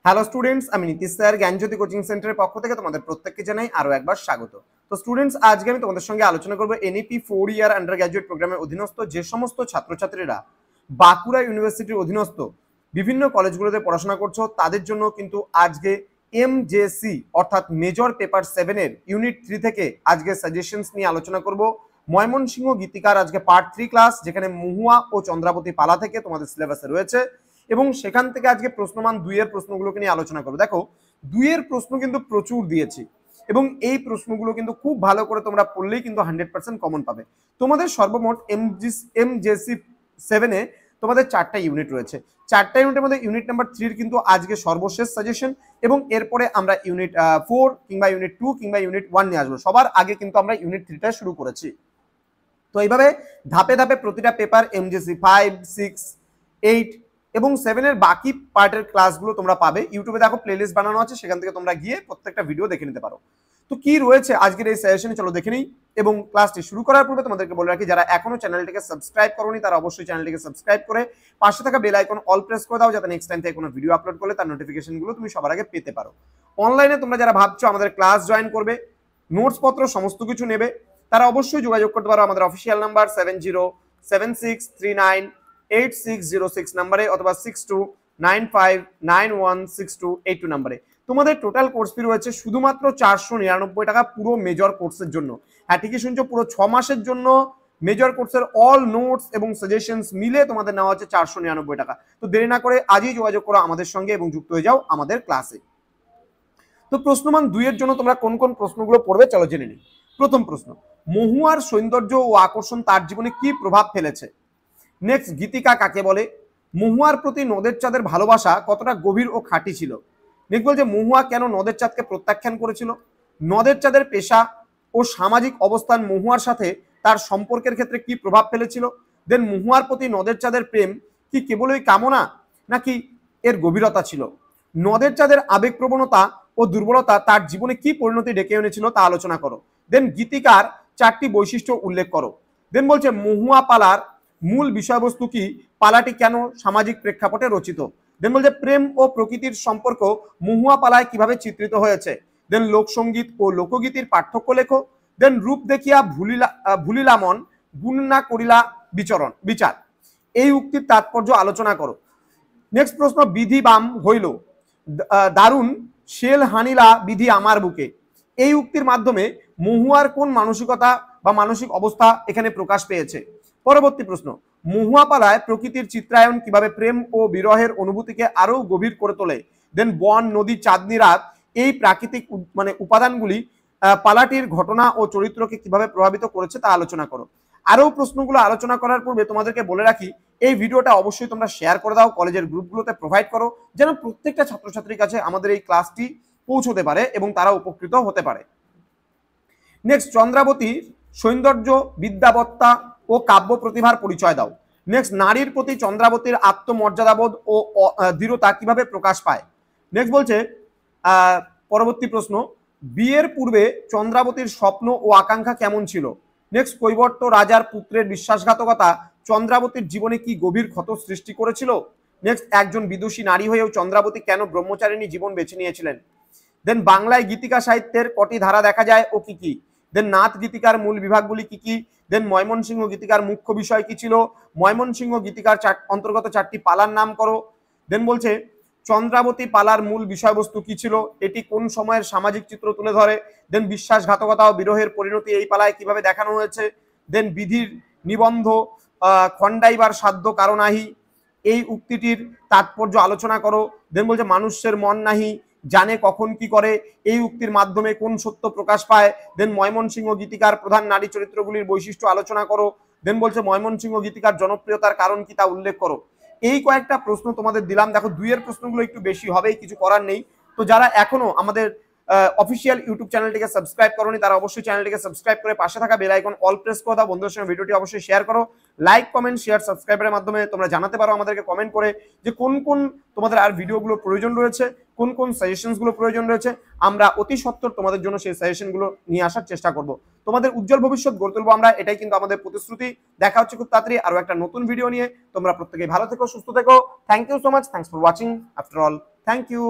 Hello students, আমি Nitish sir জ্ঞানজ্যোতি coaching সেন্টারের পক্ষ থেকে তোমাদের প্রত্যেককে জানাই আরো একবার স্বাগত। তো স্টুডেন্টস, আজকে আমি তোমাদের সঙ্গে আলোচনা করব এনইপি 4 ইয়ার আন্ডার গ্র্যাজুয়েট প্রোগ্রামের অধীনস্থ যে সমস্ত ছাত্রছাত্রীরা বাঁকুড়া ইউনিভার্সিটির অধীনস্থ বিভিন্ন কলেজগুলোতে পড়াশোনা করছো তাদের জন্য কিন্তু আজকে এমজেসি অর্থাৎ মেজর পেপার 7 এর ইউনিট 3 থেকে আজকে সাজেশনস নিয়ে আলোচনা করব। ময়মনসিংহ গীতিকার আজকে পার্ট 3 ক্লাস, যেখানে মহুয়া ও চন্দ্রাবতী পালা থেকে তোমাদের সিলেবাসে রয়েছে এবং সেখান থেকে আজকে প্রশ্নমান 2 এর প্রশ্নগুলোকে নিয়ে আলোচনা করবো। দেখো, 2 এর প্রশ্ন কিন্তু প্রচুর দিয়েছি এবং এই প্রশ্নগুলো কিন্তু খুব ভালো করে তোমরা পড়লেই কিন্তু 100% কমন পাবে। তোমাদের সর্বমোট এমজেসি 7 এ তোমাদের 4টা ইউনিট রয়েছে। 4টা ইউনিটের মধ্যে ইউনিট নাম্বার 3 কিন্তু আজকে সর্বশেষ সাজেশন এবং এরপরে আমরা ইউনিট 4 কিংবা ইউনিট 2 কিংবা ইউনিট 1 নিয়ে আসবো। সবার আগে কিন্তু আমরা ইউনিট 3টা শুরু করেছি। তো এইভাবে ধাপে ধাপে প্রতিটা পেপার এমজেসি 5, 6, 8 এবং 7 এর বাকি পার্টের ক্লাসগুলো তোমরা পাবে। ইউটিউবে দেখো প্লেলিস্ট বানানো আছে, সেখান থেকে তোমরা গিয়ে প্রত্যেকটা ভিডিও দেখে নিতে পারো। তো কি রয়েছে আজকের এই সেশনে চলো দেখে নিই। এবং ক্লাসটি শুরু করার পূর্বে তোমাদেরকে বলে রাখি, যারা এখনো চ্যানেলটিকে সাবস্ক্রাইব করোনি তারা অবশ্যই চ্যানেলটিকে সাবস্ক্রাইব করে পাশে থাকা বেল আইকন অল প্রেস করে দাও, যাতে নেক্সট টাইম থেকে কোনো ভিডিও আপলোড করলে তার নোটিফিকেশনগুলো তুমি সবার আগে পেতে পারো। অনলাইনে তোমরা যারা ভাবছো আমাদের ক্লাস জয়েন করবে, নোটস পত্র সমস্ত কিছু নেবে, তারা অবশ্যই যোগাযোগ করতে পারো আমাদের অফিসিয়াল নাম্বার 7076398606 নাম্বারে অথবা 6295916282 নাম্বারে। তোমাদের টোটাল কোর্স ফি রয়েছে শুধুমাত্র 499 টাকা পুরো মেজর কোর্সের জন্য। হ্যাঁ, ঠিকই শুনছো, পুরো 6 মাসের জন্য মেজর কোর্সের অল নোটস এবং সাজেশনস মিলে তোমাদের নেওয়া হচ্ছে 499 টাকা। তো দেরি না করে আজই যোগাযোগ করো আমাদের সঙ্গে এবং যুক্ত হয়ে যাও আমাদের ক্লাসে। তো প্রশ্নমান 2 এর জন্য তোমরা কোন কোন প্রশ্নগুলো পড়বে চলো জেনে নিই। প্রথম প্রশ্ন, মহুয়ার সৌন্দর্য ও আকর্ষণ তার জীবনে কি প্রভাব ফেলেছে? নেক্সট, গীতিকা কাকে বলে? মহুয়ার প্রতি নদের চাঁদের ভালোবাসা কতটা গভীর ও খাঁটি ছিল? নেক্সট বলছে, মহুয়া কেন নদের চাঁদকে প্রত্যাখ্যান করেছিল? নদের চাঁদের পেশা ও সামাজিক অবস্থান মহুয়ার সাথে তার সম্পর্কের ক্ষেত্রে কি প্রভাব ফেলেছিল? দেন, মহুয়ার প্রতি নদের চাঁদের প্রেম কি কেবলই কামনা নাকি এর গভীরতা ছিল? নদের চাঁদের আবেগ প্রবণতা ও দুর্বলতা তার জীবনে কি পরিণতি ডেকে এনেছিল তা আলোচনা করো। দেন, গীতিকার 4টি বৈশিষ্ট্য উল্লেখ করো। দেন বলছে, মহুয়া পালার মূল বিষয়বস্তু কি? পালাটি কেন সামাজিক প্রেক্ষাপটে রচিত? দেন বলছে, প্রেম ও প্রকৃতির সম্পর্ক মহুয়া পালায় কিভাবে চিত্রিত হয়েছে? দেন, লোকসঙ্গীত ও লোকগীতির পার্থক্য লেখো। দেন, রূপ দেখিয়া ভুলিলা মন, গুণ না করিলা বিচার, এই উক্তির তাৎপর্য আলোচনা করো। নেক্সট প্রশ্ন, বিধি বাম হইল দারুণ শেল হানিলা বিধি আমার বুকে, এই উক্তির মাধ্যমে মহুয়ার কোন মানসিকতা বা মানসিক অবস্থা এখানে প্রকাশ পেয়েছে? পরবর্তী প্রশ্ন, মহুয়া পালায় প্রকৃতির চিত্রায়ন কিভাবে প্রেম ও বিরহের অনুভূতিকে আরো গভীর করে তোলে? দেন, বন, নদী, চাঁদনি রাত, এই প্রাকৃতিক উপাদানগুলি পালাটির ঘটনা ও চরিত্রকে কিভাবে প্রভাবিত করেছে তা আলোচনা করো। আরো প্রশ্নগুলো আলোচনা করার পূর্বে তোমাদেরকে বলে রাখি, এই ভিডিওটা অবশ্যই তোমরা শেয়ার করে দাও, কলেজের গ্রুপগুলোতে প্রোভাইড করো, যেন প্রত্যেকটা ছাত্রছাত্রীর কাছে আমাদের এই ক্লাসটি পৌঁছতে পারে এবং তারা উপকৃত হতে পারে। নেক্সট, চন্দ্রাবতীর সৌন্দর্য, বিদ্যাবত্তা ও কাব্য প্রতিভার পরিচয় দাও। নেক্সট, নারীর প্রতি চন্দ্রাবতীর আত্মমর্যাদাবোধ ও দৃঢ়তা কিভাবে প্রকাশ পায়? নেক্সট বলছে, পরবর্তী প্রশ্ন, বিয়ের পূর্বে চন্দ্রাবতীর স্বপ্ন ও আকাঙ্ক্ষা কেমন ছিল? নেক্সট, কৈবর্ত রাজার পুত্রের বিশ্বাসঘাতকতা চন্দ্রাবতীর জীবনে কি গভীর ক্ষত সৃষ্টি করেছিল? নেক্সট, একজন বিদুষী নারী হয়েও চন্দ্রাবতী কেন ব্রহ্মচারিণী জীবন বেছে নিয়েছিলেন? দেন, বাংলায় গীতিকা সাহিত্যের কটি ধারা দেখা যায় ও কি কি? দেন, নাথ গীতিকার মূল বিভাগগুলি কি কি? দেন, ময়মনসিংহ গীতিকার মুখ্য বিষয় কি ছিল? ময়মনসিংহ গীতিকার অন্তর্গত 4টি পালার নাম করো। দেন বলছে, চন্দ্রাবতী পালার মূল বিষয়বস্তু কি ছিল? এটি কোন সময়ের সামাজিক চিত্র তুলে ধরে? দেন, বিশ্বাসঘাতকতা ও বিরহের পরিণতি এই পালায় কিভাবে দেখানো হয়েছে? দেন, বিধির নিবন্ধ খণ্ডাইবার সাধ্য কারণ নাহি, এই উক্তিটির তাৎপর্য আলোচনা করো। দেন বলছে, মানুষের মন নাহি জানে কখন কি করে, এই উক্তির মাধ্যমে কোন সত্য প্রকাশ পায়? দেন, ময়মনসিংহ গীতিকার প্রধান নারী চরিত্রগুলির বৈশিষ্ট্য আলোচনা করো। দেন বলছে, ময়মনসিংহ গীতিকার জনপ্রিয়তার কারণ কি তা উল্লেখ করো। এই কয়েকটা প্রশ্ন তোমাদের দিলাম। দেখো, 2 এর প্রশ্নগুলো একটু বেশি হবেই, কিছু করার নেই। তো যারা এখনো আমাদের অফিসিয়াল ইউটিউব চ্যানেলটিকে সাবস্ক্রাইব করোনি তারা অবশ্যই চ্যানেলটিকে সাবস্ক্রাইব করে পাশে থাকা বেল আইকন অল প্রেস করে দাও। বন্ধুদের সঙ্গে ভিডিওটি অবশ্যই শেয়ার করো। লাইক, কমেন্ট, শেয়ার, সাবস্ক্রাইবের মাধ্যমে তোমরা জানাতে পারো আমাদেরকে কমেন্ট করে যে কোন কোন তোমাদের আর ভিডিওগুলো প্রয়োজন রয়েছে, কোন কোন সাজেশনসগুলো প্রয়োজন রয়েছে। আমরা অতি সত্বর তোমাদের জন্য সেই সাজেশনগুলো নিয়ে আসার চেষ্টা করব। তোমাদের উজ্জ্বল ভবিষ্যৎ গড়ে তুলবো আমরা, এটাই কিন্তু আমাদের প্রতিশ্রুতি। দেখা হচ্ছে খুব তাড়াতাড়ি আরো একটা নতুন ভিডিও নিয়ে। তোমরা প্রত্যেকেই ভালো থেকো, সুস্থ থেকো। Thank you so much. Thanks for watching. After all, thank you.